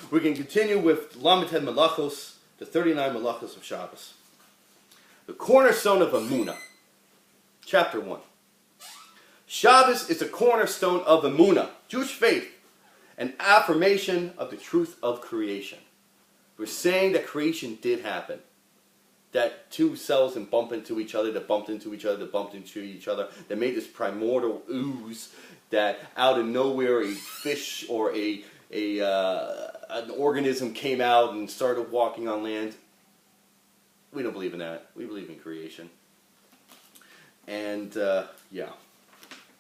We can continue with Lamed Melochos, the 39 Melochos of Shabbos. The cornerstone of Emunah. Chapter 1. Shabbos is the cornerstone of Emunah, Jewish faith, an affirmation of the truth of creation. We're saying that creation did happen. That two cells didn't bump into each other, that bumped into each other, that bumped into each other, that made this primordial ooze, that out of nowhere a fish or an organism came out and started walking on land. We don't believe in that. We believe in creation. And yeah,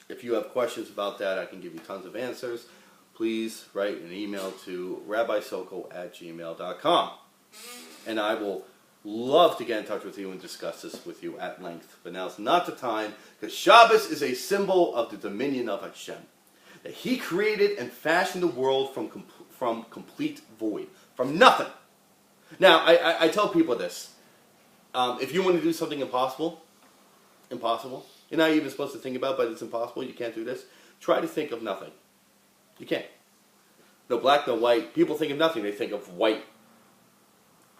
if you have questions about that, I can give you tons of answers. Please write an email to rabbisokol@gmail.com. And I will love to get in touch with you and discuss this with you at length. But now's not the time, because Shabbos is a symbol of the dominion of Hashem. That He created and fashioned the world from complete void, from nothing. Now, I tell people this. If you want to do something impossible, you're not even supposed to think about, but it's impossible, you can't do this, try to think of nothing. You can't. No black, no white. People think of nothing. They think of white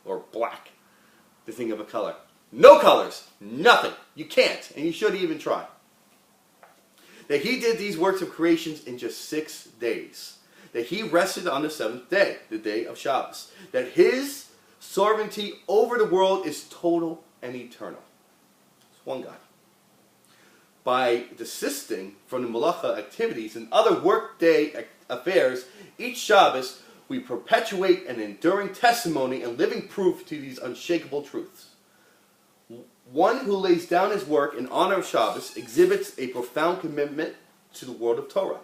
or black. They think of a color. No colors. Nothing. You can't. And you shouldn't even try. That He did these works of creations in just 6 days. That He rested on the 7th day, the day of Shabbos. That His sovereignty over the world is total and eternal. It's one God. By desisting from the Melacha activities and other workday affairs, each Shabbos we perpetuate an enduring testimony and living proof to these unshakable truths. One who lays down his work in honor of Shabbos exhibits a profound commitment to the world of Torah.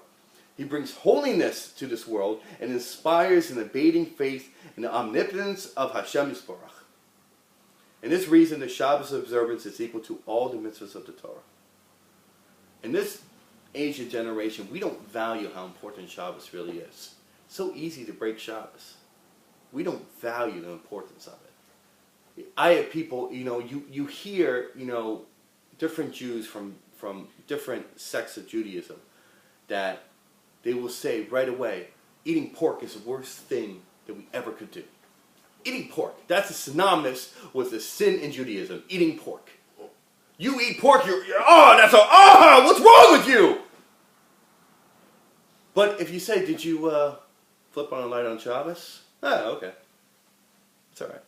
He brings holiness to this world and inspires an abating faith in the omnipotence of Hashem Yisborach. And this reason, the Shabbos observance is equal to all the mitzvahs of the Torah. In this age and generation, we don't value how important Shabbos really is. It's so easy to break Shabbos. We don't value the importance of it. I have people, you hear, different Jews from different sects of Judaism that they will say right away, eating pork is the worst thing that we ever could do. Eating pork, that's synonymous with the sin in Judaism, eating pork. You eat pork, what's wrong with you? But if you say, did you flip on a light on Shabbos? Oh, okay. It's all right.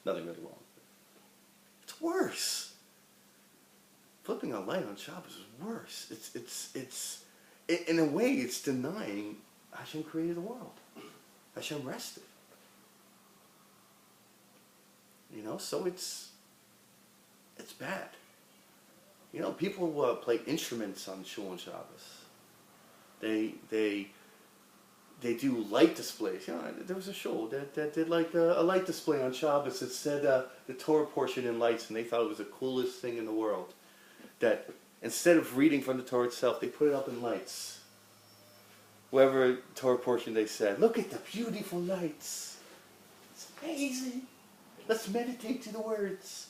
Nothing really wrong. It's worse. Flipping a light on Shabbos is worse. It's in a way, it's denying Hashem created the world. Hashem rested. So it's bad. People play instruments on Shul and Shabbos. They do light displays. There was a shul that did like a light display on Shabbos that said the Torah portion in lights, and they thought it was the coolest thing in the world. That instead of reading from the Torah itself, they put it up in lights. Whatever Torah portion they said, look at the beautiful lights. It's amazing. Let's meditate to the words.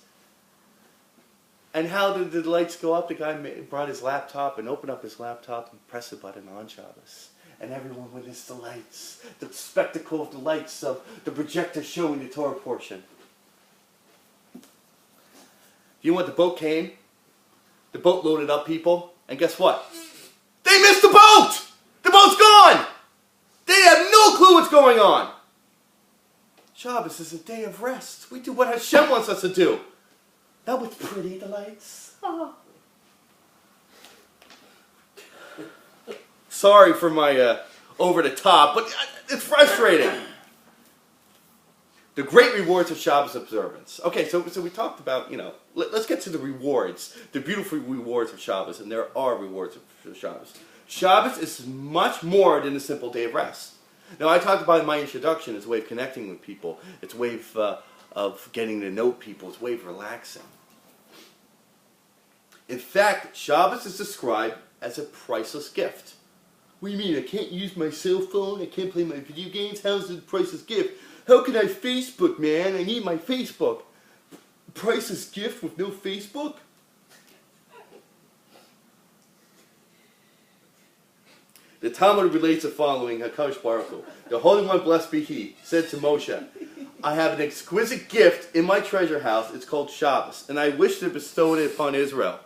And how did the lights go up? The guy brought his laptop and opened up his laptop and pressed the button on Shabbos. And everyone witnessed the lights, the spectacle of the lights of the projector showing the Torah portion. You know what? The boat came. The boat loaded up people. And guess what? They missed the boat! The boat's gone! They have no clue what's going on. Shabbos is a day of rest. We do what Hashem wants us to do. That was pretty, the lights. Oh. Sorry for my over the top, but it's frustrating. The great rewards of Shabbos observance. Okay, so we talked about, let's get to the rewards, the beautiful rewards of Shabbos, and there are rewards for Shabbos. Shabbos is much more than a simple day of rest. Now, I talked about in my introduction, it's a way of connecting with people. It's a way of getting to know people. It's a way of relaxing. In fact, Shabbos is described as a priceless gift. What do you mean? I can't use my cell phone? I can't play my video games? How's it a priceless gift? How can I Facebook, man? I need my Facebook. Priceless gift with no Facebook? The The Talmud relates the following: HaKadosh Baruch Hu, the Holy One, blessed be He, said to Moshe, I have an exquisite gift in my treasure house. It's called Shabbos, and I wish to bestow it upon Israel.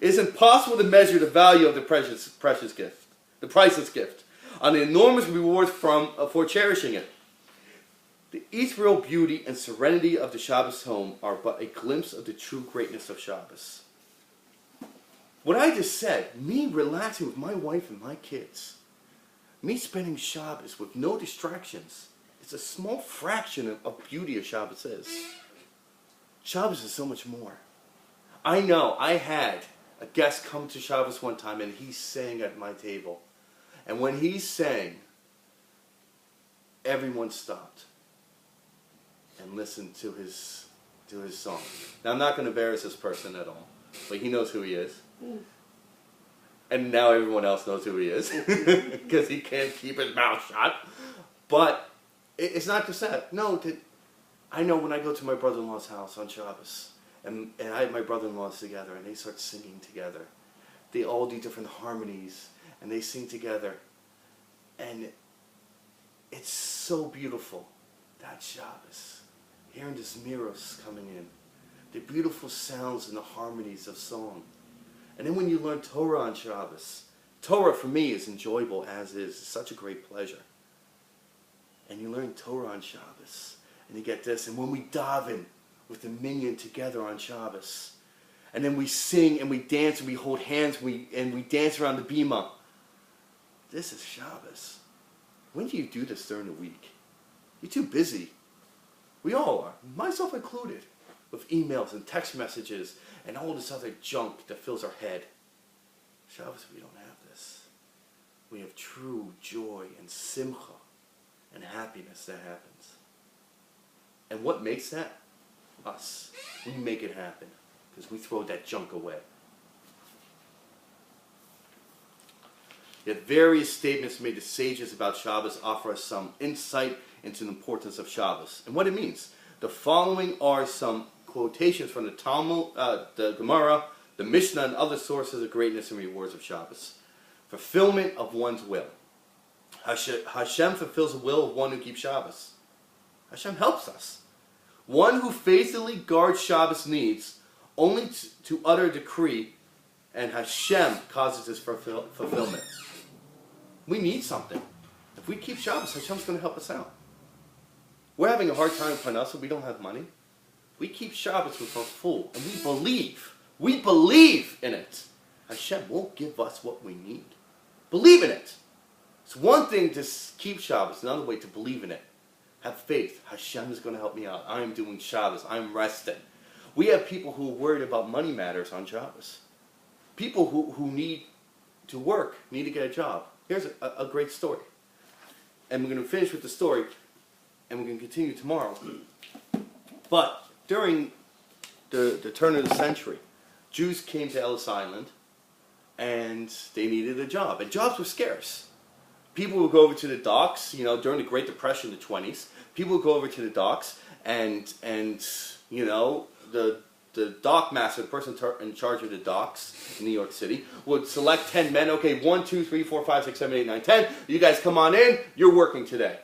It is impossible to measure the value of the precious gift, the priceless gift, on the enormous reward for cherishing it. The ethereal beauty and serenity of the Shabbos home are but a glimpse of the true greatness of Shabbos. What I just said, me relaxing with my wife and my kids, me spending Shabbos with no distractions, it's a small fraction of beauty of Shabbos is. Shabbos is so much more. I know, I had a guest come to Shabbos one time and he sang at my table. And when he sang, everyone stopped and listened to his song. Now I'm not going to embarrass this person at all, but he knows who he is. And now everyone else knows who he is because he can't keep his mouth shut. But it's not just that. No, I know when I go to my brother-in-law's house on Shabbos, and I have my brother-in-laws together, and they start singing together. They all do different harmonies, and they sing together. And it's so beautiful, that Shabbos. Hearing this miros coming in. The beautiful sounds and the harmonies of song. And then when you learn Torah on Shabbos, Torah for me is enjoyable as is. It's such a great pleasure. And you learn Torah on Shabbos, and you get this. And when we daven with the minyan together on Shabbos, and then we sing and we dance and we hold hands and we dance around the bima. This is Shabbos. When do you do this during the week? You're too busy. We all are, myself included, with emails and text messages and all this other junk that fills our head. Shabbos, we don't have this. We have true joy and simcha and happiness that happens. And what makes that? Us. We make it happen because we throw that junk away. Yet various statements made to sages about Shabbos offer us some insight into the importance of Shabbos and what it means. The following are some quotations from the Talmud, the Gemara, the Mishnah, and other sources of greatness and rewards of Shabbos. Fulfillment of one's will. Hashem fulfills the will of one who keeps Shabbos. Hashem helps us. One who faithfully guards Shabbos needs only to utter a decree, and Hashem causes its fulfillment. We need something. If we keep Shabbos, Hashem's going to help us out. We're having a hard time with us, so we don't have money. We keep Shabbos with our full, and we believe in it. Hashem will give us what we need. Believe in it. It's one thing to keep Shabbos, another way to believe in it. Have faith. Hashem is going to help me out. I am doing Shabbos. I'm resting. We have people who are worried about money matters on Shabbos. People who need to work, need to get a job. Here's a great story. And we're going to finish with the story, and we're going to continue tomorrow. But during the turn of the century, Jews came to Ellis Island, and they needed a job. And jobs were scarce. People would go over to the docks, during the Great Depression in the 20s. People would go over to the docks, and the dock master, the person in charge of the docks in New York City, would select 10 men. Okay, 1, 2, 3, 4, 5, 6, 7, 8, 9, 10. You guys come on in. You're working today.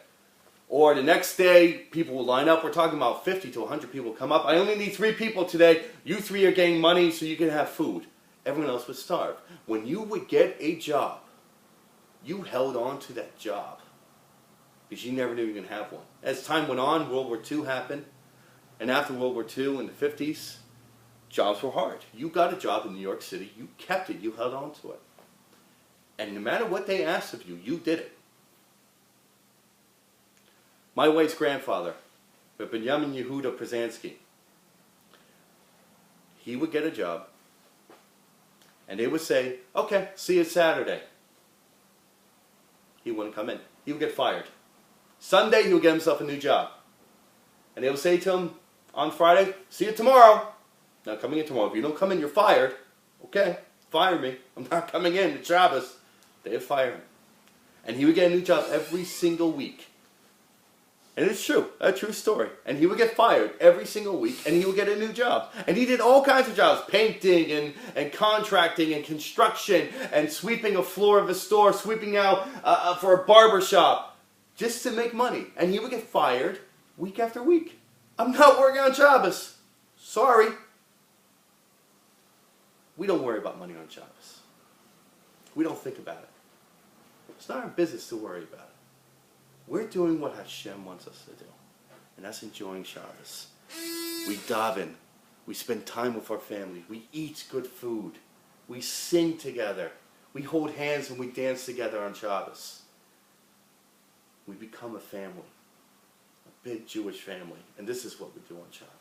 Or the next day, people will line up. We're talking about 50 to 100 people come up. I only need 3 people today. You 3 are getting money so you can have food. Everyone else would starve. When you would get a job, you held on to that job because you never knew you were going to have one. As time went on, World War II happened. And after World War II in the 50s, jobs were hard. You got a job in New York City. You kept it. You held on to it. And no matter what they asked of you, you did it. My wife's grandfather, Benjamin Yehuda Przansky, he would get a job. And they would say, okay, see you Saturday. He wouldn't come in. He would get fired. Sunday, he would get himself a new job. And they would say to him on Friday, see you tomorrow. Not coming in tomorrow. If you don't come in, you're fired. Okay, fire me. I'm not coming in. It's Shabbos. They would fire him. And he would get a new job every single week. And it's true, a true story. And he would get fired every single week, and he would get a new job. And he did all kinds of jobs, painting and contracting and construction and sweeping a floor of a store, sweeping out for a barber shop, just to make money. And he would get fired week after week. I'm not working on Shabbos. Sorry. We don't worry about money on Shabbos. We don't think about it. It's not our business to worry about it. We're doing what Hashem wants us to do. And that's enjoying Shabbos. We daven. We spend time with our family. We eat good food. We sing together. We hold hands and we dance together on Shabbos. We become a family. A big Jewish family. And this is what we do on Shabbos.